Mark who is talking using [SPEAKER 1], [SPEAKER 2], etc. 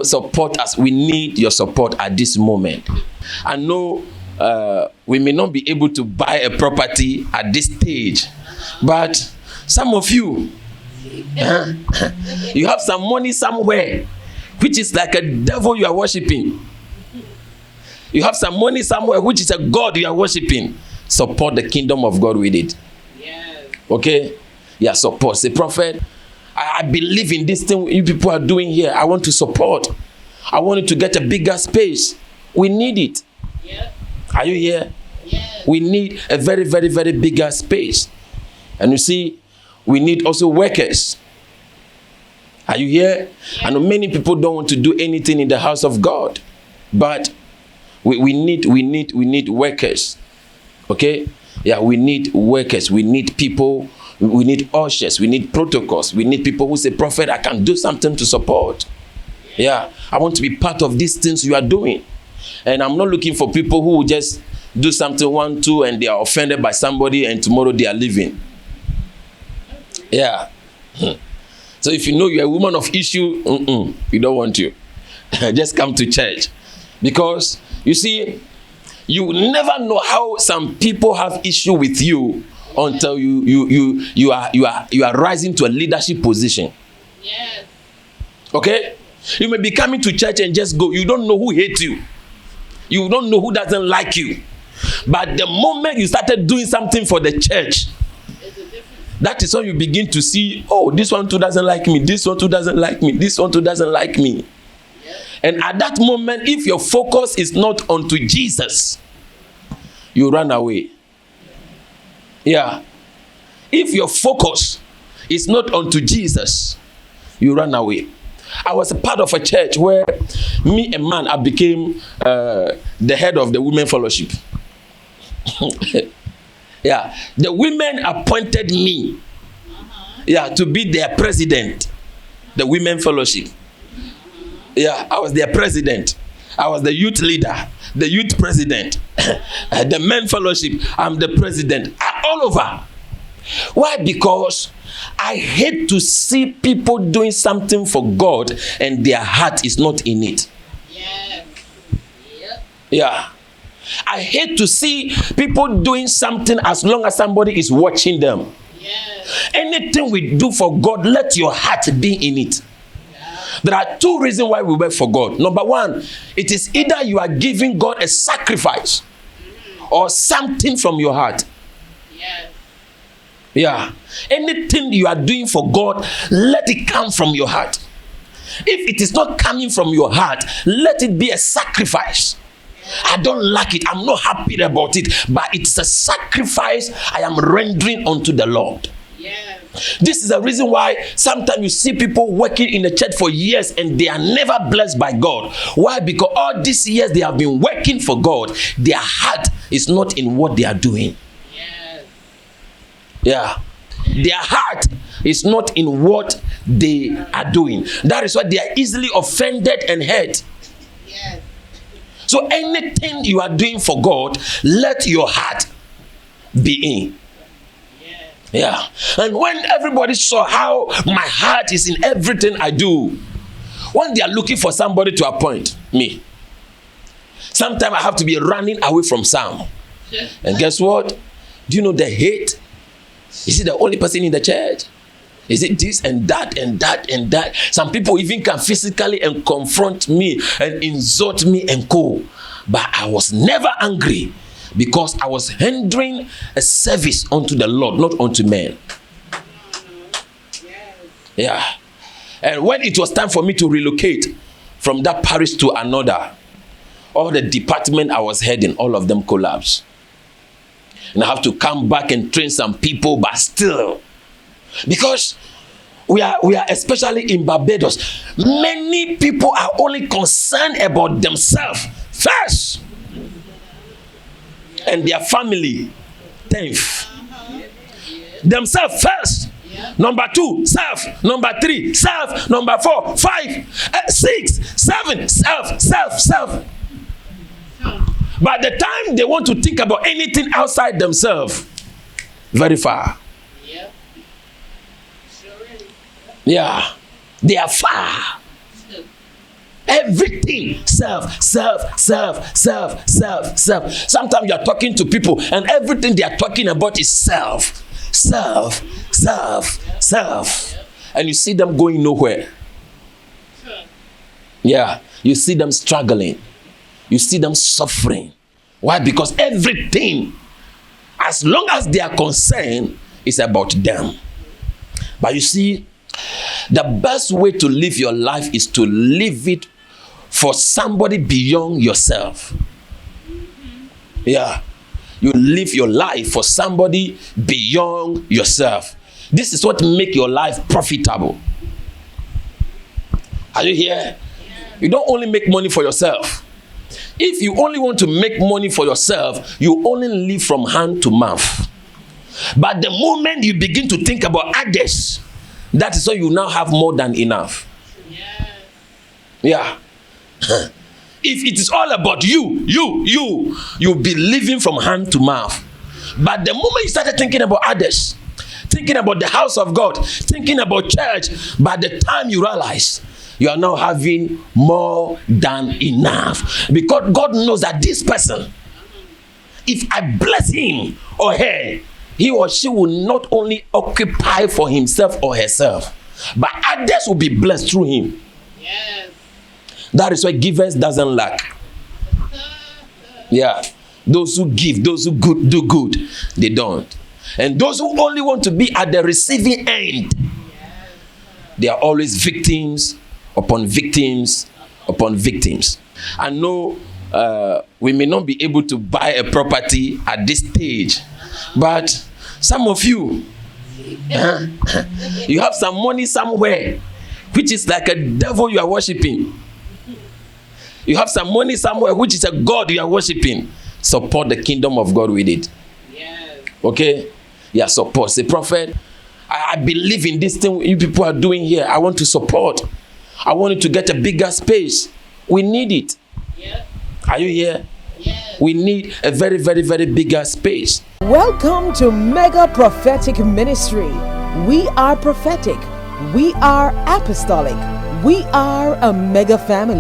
[SPEAKER 1] support us. We need your support at this moment. I know we may not be able to buy a property at this stage, but some of you, you have some money somewhere, which is like a devil you are worshiping. You have some money somewhere, which is a God you are worshiping. Support the kingdom of God with it. Yes. Okay? Yeah, support. Say, prophet, I believe in this thing you people are doing here. I want to support. I want you to get a bigger space. We need it. Yes. Are you here? Yes. We need a very, very, very bigger space. And you see, we need also workers. Are you here? Yes. I know many people don't want to do anything in the house of God, but we need workers. Okay? Yeah, we need workers. We need people. We need ushers. We need protocols. We need people who say, prophet, I can do something to support. Yeah, I want to be part of these things you are doing. And I'm not looking for people who will just do something, 1, 2, and they are offended by somebody and tomorrow they are leaving. Yeah. So if you know you're a woman of issue, we don't want you. Just come to church. Because, you see, you never know how some people have issue with you until you are rising to a leadership position. Yes. Okay? You may be coming to church and just go. You don't know who hates you. You don't know who doesn't like you. But the moment you started doing something for the church, that is when you begin to see, oh, this one too doesn't like me. This one too doesn't like me. This one too doesn't like me. Yes. And at that moment, if your focus is not onto Jesus, you run away. Yeah. If your focus is not onto Jesus, you run away. I was a part of a church where me, a man, I became the head of the women fellowship. Yeah, the women appointed me, yeah, to be their president, the women fellowship. Yeah, I was their president. I was the youth leader, the youth president, the men fellowship. I'm the president, all over. Why? Because I hate to see people doing something for God and their heart is not in it. Yeah. Yep. Yeah. I hate to see people doing something as long as somebody is watching them. Yes. Anything we do for God, let your heart be in it. Yeah. There are 2 reasons why we work for God. Number 1, it is either you are giving God a sacrifice or something from your heart. Yes. Yeah. Anything you are doing for God, let it come from your heart. If it is not coming from your heart, let it be a sacrifice. I don't like it. I'm not happy about it. But it's a sacrifice I am rendering unto the Lord. Yeah. This is the reason why sometimes you see people working in the church for years and they are never blessed by God. Why? Because all these years they have been working for God. Their heart is not in what they are doing. Yes. Yeah. Their heart is not in what they are doing. That is why they are easily offended and hurt. Yes. So anything you are doing for God, let your heart be in. Yeah. And when everybody saw how my heart is in everything I do, when they are looking for somebody to appoint me, sometimes I have to be running away from some. And guess what? Do you know the hate? Is it the only person in the church? Is it this and that and that and that? Some people even can physically and confront me and insult me and co. But I was never angry because I was rendering a service unto the Lord, not unto men. Yeah. And when it was time for me to relocate from that parish to another, all the department I was heading, all of them collapsed. And I have to come back and train some people, but still, because we are especially in Barbados, many people are only concerned about themselves first and their family 10th. Themselves first. Number 2, self. Number 3, self. Number 4, 5, 6, 7, self. By the time they want to think about anything outside themselves, very far. Yeah, they are far. everything self. Sometimes you are talking to people and everything they are talking about is self. And you see them going nowhere. Yeah, you see them struggling. You see them suffering. Why? Because everything, as long as they are concerned, is about them. But you see, the best way to live your life is to live it for somebody beyond yourself. Yeah. You live your life for somebody beyond yourself. This is what makes your life profitable. Are you here? You don't only make money for yourself. If you only want to make money for yourself, you only live from hand to mouth. But the moment you begin to think about others, that is why you now have more than enough. Yeah. If it is all about you'll be living from hand to mouth. But the moment you started thinking about others, thinking about the house of God, thinking about church, by the time you realize you are now having more than enough. Because God knows that this person, if I bless him or her, he or she will not only occupy for himself or herself, but others will be blessed through him. Yes. That is why givers doesn't lack. Yeah. Those who give, those who do good, they don't. And those who only want to be at the receiving end, they are always victims upon victims upon victims. I know we may not be able to buy a property at this stage, but some of you, you have some money somewhere, which is like a devil you are worshiping. You have some money somewhere, which is a God you are worshiping. Support the kingdom of God with it. Yes. Okay? Yeah, support. Say, prophet, I believe in this thing you people are doing here. I want to support. I want you to get a bigger space. We need it. Yeah. Are you here? Yes. We need a very, very, very bigger space.
[SPEAKER 2] Welcome to Mega Prophetic Ministry. We are prophetic. We are apostolic. We are a mega family.